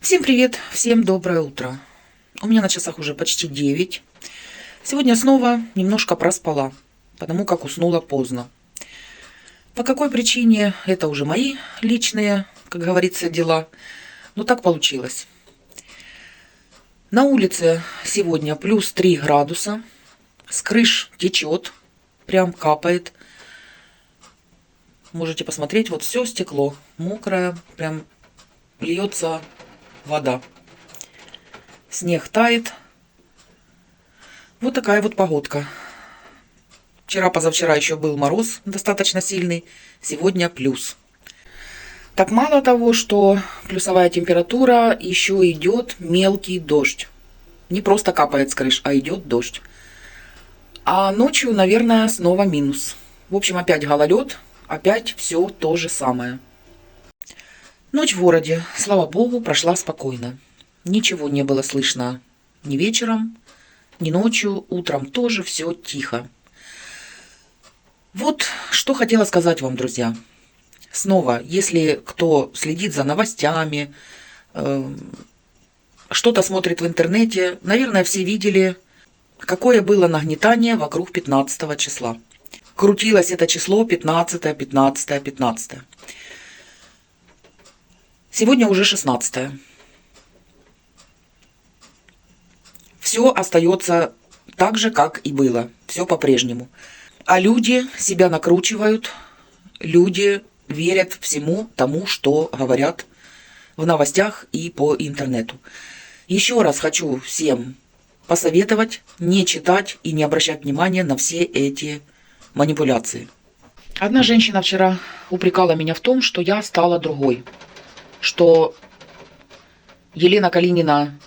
Всем привет, всем доброе утро. У меня на часах уже почти 9. Сегодня снова немножко проспала, потому как уснула поздно. По какой причине, это уже мои личные, как говорится, дела. Но так получилось. На улице сегодня плюс 3 градуса. С крыш течет, прям капает. Можете посмотреть, вот все стекло мокрое, прям льется вода. Снег тает. Вот такая вот погодка. Вчера-позавчера еще был мороз достаточно сильный. Сегодня плюс. Так мало того, что плюсовая температура, еще идет мелкий дождь. Не просто капает с крыш, а идет дождь. А ночью, наверное, снова минус. В общем, опять гололед, опять все то же самое. Ночь в городе, слава богу, прошла спокойно. Ничего не было слышно ни вечером, ни ночью, утром тоже все тихо. Вот что хотела сказать вам, друзья. Снова, если кто следит за новостями, что-то смотрит в интернете, наверное, все видели, какое было нагнетание вокруг 15 числа. Крутилось это число 15, 15, 15. Сегодня уже 16. Все остается так же, как и было. Все по-прежнему. А люди себя накручивают, люди верят всему тому, что говорят в новостях и по интернету. Еще раз хочу всем посоветовать не читать и не обращать внимания на все эти манипуляции. Одна женщина вчера упрекала меня в том, что я стала другой, что Елена Калинина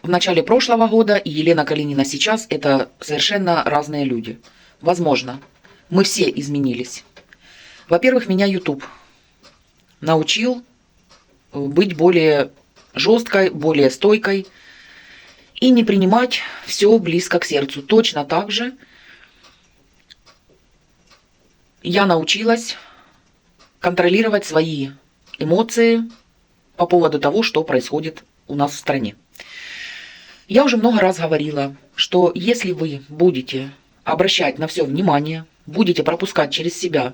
в начале прошлого года и Елена Калинина сейчас – это совершенно разные люди. Возможно, мы все изменились. Во-первых, меня YouTube научил быть более жесткой, более стойкой и не принимать все близко к сердцу. Точно так же я научилась контролировать свои эмоции по поводу того, что происходит у нас в стране. Я уже много раз говорила, что если вы будете обращать на все внимание, будете пропускать через себя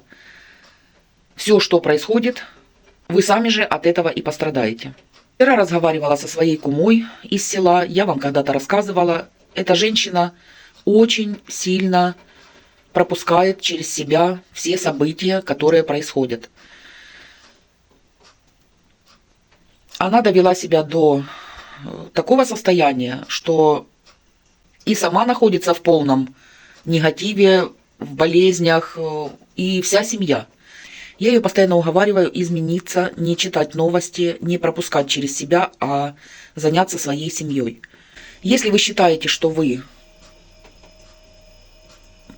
все, что происходит, вы сами же от этого и пострадаете. Вчера разговаривала со своей кумой из села, я вам когда-то рассказывала, эта женщина очень сильно пропускает через себя все события, которые происходят. Она довела себя до такого состояния, что и сама находится в полном негативе, в болезнях, и вся семья. Я ее постоянно уговариваю измениться, не читать новости, не пропускать через себя, а заняться своей семьей. Если вы считаете, что вы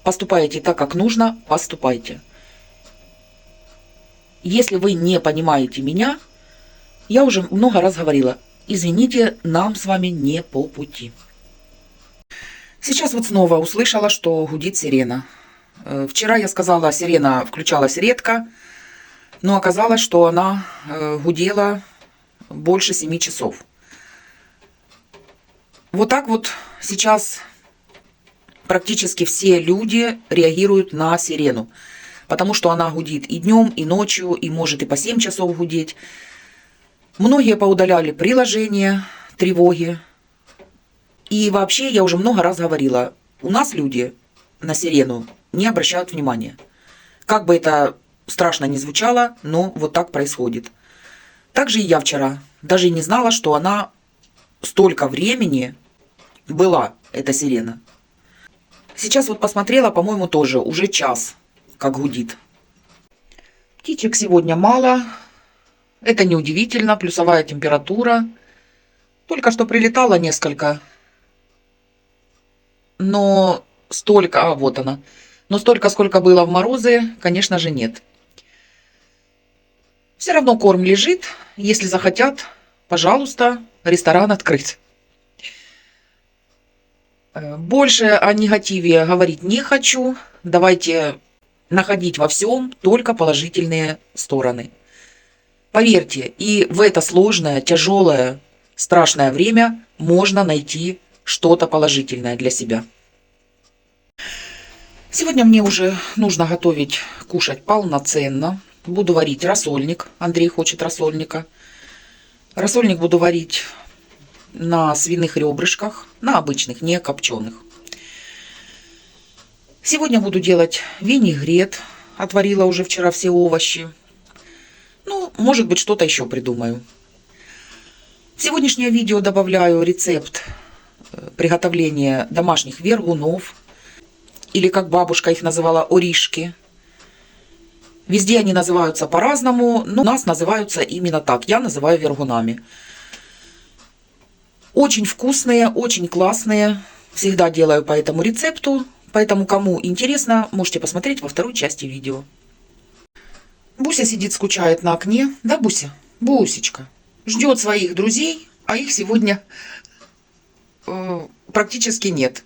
поступаете так, как нужно, поступайте. Если вы не понимаете меня, я уже много раз говорила, извините, нам с вами не по пути. Сейчас вот снова услышала, что гудит сирена. Вчера я сказала, сирена включалась редко, но оказалось, что она гудела больше 7 часов. Вот так вот сейчас практически все люди реагируют на сирену, потому что она гудит и днем, и ночью, и может и по 7 часов гудеть. Многие поудаляли приложения тревоги. И вообще, я уже много раз говорила, у нас люди на сирену не обращают внимания. Как бы это страшно ни звучало, но вот так происходит. Также и я вчера даже не знала, что она столько времени была, эта сирена. Сейчас вот посмотрела, по-моему, тоже уже час, как гудит. Птичек сегодня мало. Это неудивительно, плюсовая температура. Только что прилетало несколько. Но столько, вот она. Но столько, сколько было в морозы, конечно же, нет. Все равно корм лежит. Если захотят, пожалуйста, ресторан открыт. Больше о негативе говорить не хочу. Давайте находить во всем только положительные стороны. Поверьте, и в это сложное, тяжелое, страшное время можно найти что-то положительное для себя. Сегодня мне уже нужно готовить, кушать полноценно. Буду варить рассольник. Андрей хочет рассольника. Рассольник буду варить на свиных ребрышках, на обычных, не копченых. Сегодня буду делать винегрет. Отварила уже вчера все овощи. Ну, может быть, что-то еще придумаю. В сегодняшнее видео добавляю рецепт приготовления домашних вергунов. Или, как бабушка их называла, оришки. Везде они называются по-разному, но у нас называются именно так. Я называю вергунами. Очень вкусные, очень классные. Всегда делаю по этому рецепту. Поэтому, кому интересно, можете посмотреть во второй части видео. Буся сидит, скучает на окне. Да, Буся? Бусечка. Ждет своих друзей, а их сегодня практически нет.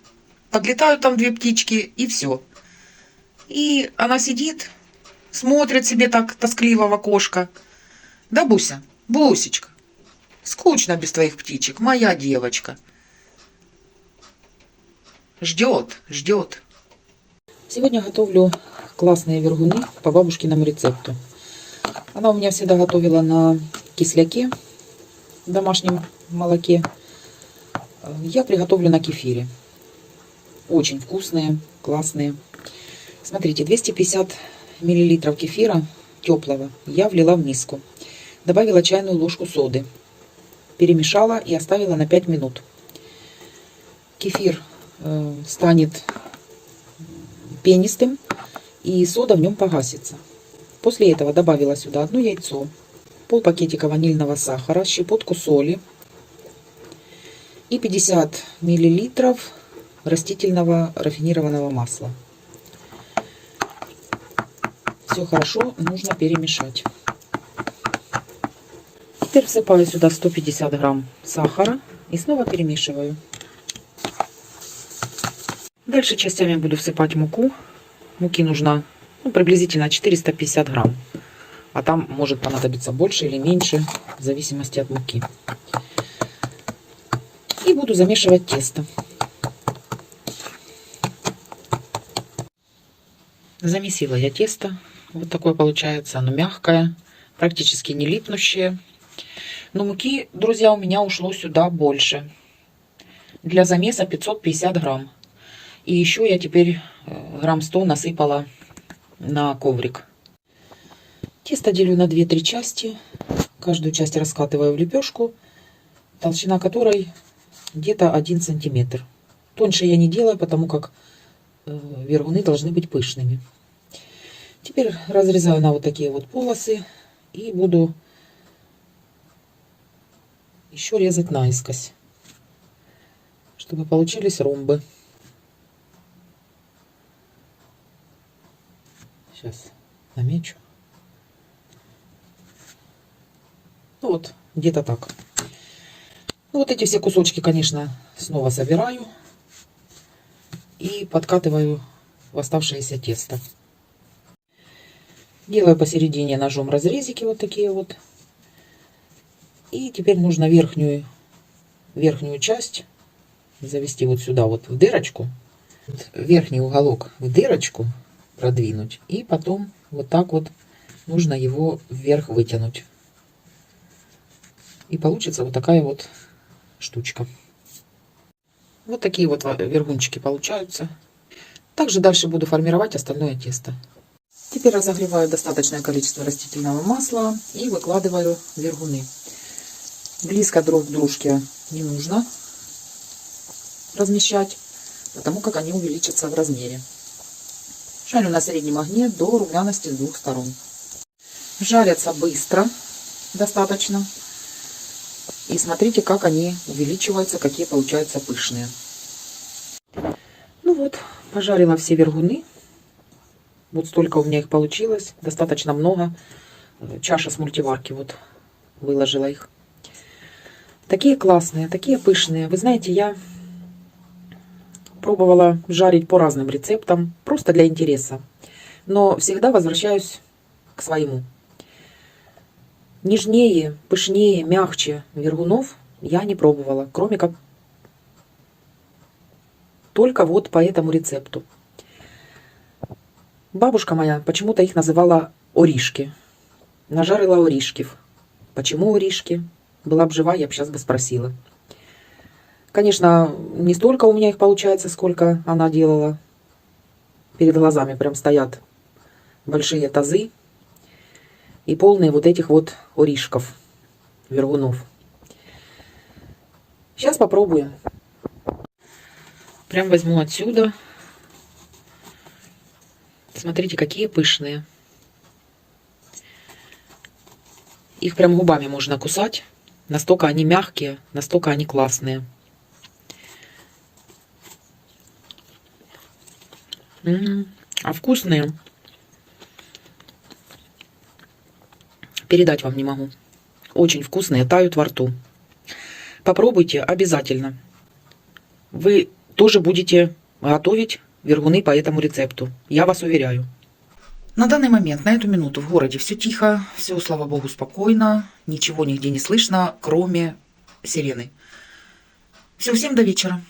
Подлетают там две птички, и все. И она сидит, смотрит себе так тоскливо в окошко. Да, Буся? Бусечка. Скучно без твоих птичек, моя девочка. Ждет, ждет. Сегодня готовлю классные вергуны по бабушкиному рецепту. Она у меня всегда готовила на кисляке, в домашнем молоке. Я приготовлю на кефире. Очень вкусные, классные. Смотрите, 250 мл кефира теплого я влила в миску. Добавила чайную ложку соды. Перемешала и оставила на 5 минут. Кефир станет пенистым, и сода в нем погасится. После этого добавила сюда одно яйцо, пол пакетика ванильного сахара, щепотку соли и 50 мл растительного рафинированного масла. Все хорошо нужно перемешать. Теперь всыпаю сюда 150 грамм сахара и снова перемешиваю. Дальше частями буду всыпать муку. Муки нужно приблизительно 450 грамм. А там может понадобиться больше или меньше, в зависимости от муки. И буду замешивать тесто. Замесила я тесто. Вот такое получается. Оно мягкое, практически не липнущее. Но муки, друзья, у меня ушло сюда больше. Для замеса 550 грамм. И еще я теперь грамм 100 насыпала на коврик. Тесто делю на 2-3 части. Каждую часть раскатываю в лепешку, толщина которой где-то 1 сантиметр. Тоньше я не делаю, потому как вергуны должны быть пышными. Теперь разрезаю на вот такие вот полосы и буду еще резать наискось, чтобы получились ромбы. Сейчас намечу. Вот, где-то так. Вот эти все кусочки, конечно, снова собираю и подкатываю в оставшееся тесто. Делаю посередине ножом разрезики вот такие вот. И теперь нужно верхнюю часть завести вот сюда вот в дырочку. Верхний уголок в дырочку продвинуть. И потом вот так вот нужно его вверх вытянуть. И получится вот такая вот штучка. Вот такие вот вергунчики получаются. Также дальше буду формировать остальное тесто. Теперь разогреваю достаточное количество растительного масла и выкладываю вергуны. Близко друг к дружке не нужно размещать, потому как они увеличатся в размере. Жарю на среднем огне до румяности с двух сторон. Жарятся быстро, достаточно. И смотрите, как они увеличиваются, какие получаются пышные. Ну вот, пожарила все вергуны. Вот столько у меня их получилось. Достаточно много. Чаша с мультиварки вот выложила их. Такие классные, такие пышные. Вы знаете, я пробовала жарить по разным рецептам, просто для интереса. Но всегда возвращаюсь к своему. Нежнее, пышнее, мягче вергунов я не пробовала, кроме как только вот по этому рецепту. Бабушка моя почему-то их называла оришки. Нажарила оришков. Почему оришки? Была бы жива, я бы сейчас бы спросила. Конечно, не столько у меня их получается, сколько она делала. Перед глазами прям стоят большие тазы и полные вот этих вот оришков, вергунов. Сейчас попробуем. Прям возьму отсюда. Смотрите, какие пышные. Их прям губами можно кусать. Настолько они мягкие, настолько они классные. А вкусные. Передать вам не могу. Очень вкусные, тают во рту. Попробуйте обязательно. Вы тоже будете готовить вергуны по этому рецепту. Я вас уверяю. На данный момент, на эту минуту в городе все тихо, все, слава богу, спокойно. Ничего нигде не слышно, кроме сирены. Все, всем до вечера.